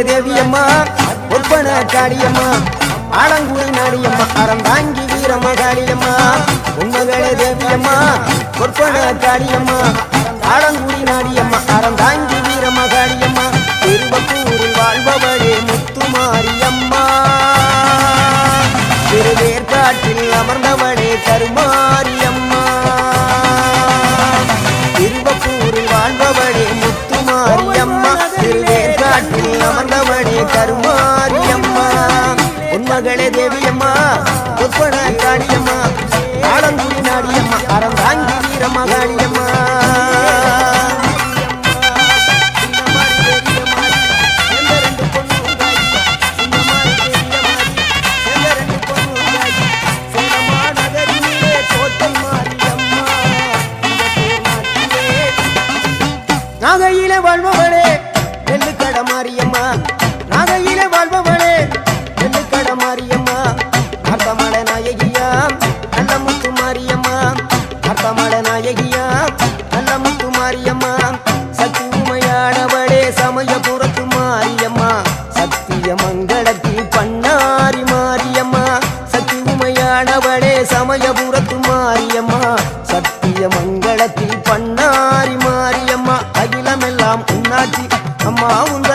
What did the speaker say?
தேவியம்மா ஒப்பன காளியம்மா ஆலங்குடி நாடியம்மா அறந்தாங்கி வீரமகாளியம்மா உண்மகளே தேவியம்மா ஒப்பன காளியம்மா ஆலங்குடி நாடியம்மா அறந்தாங்கி வீரமகாளியம்மா திருவப்பூரில் வாழ்பவளே முத்துமாரியம்மா திருவேற்காட்டில் அமர்ந்தவளே கருமாரியம்மா திருவப்பூரில் வாழ்பவளே முத்துமாரியம்மா திருவேற்காட்டில் அமர்ந்தவளே கருமாரியம்மா உன்மகளே தேவியம்மா ஒப்பன காளியம்மா ஆலங்குடி நாடியம்மா அறந்தாங்கி வீரமகாளியம்மா நாகையிலே வாழ்பவளே நெல்லுக்கட மாரியம்மா நாகையிலே வாழ்பவளே நெல்லுக்கட மாரியம்மா அர்த்தமல நாயகியா நல்ல முத்து மாரியம்மா அர்த்தமல நாயகியா நல்ல முத்து மாரியம்மா சக்தி உமையானவளே சமயபுரத்து மாரியம்மா சத்திய மங்களத்தில் பண்ணாரி மாரியம்மா சக்தி உமையானவளே சமயபுரத்து மாரியம்மா சத்திய மங்களத்தில் பண்ணாரி மாரியம்மா அகிலமெல்லாம் உன்னாட்சி அம்மா உங்க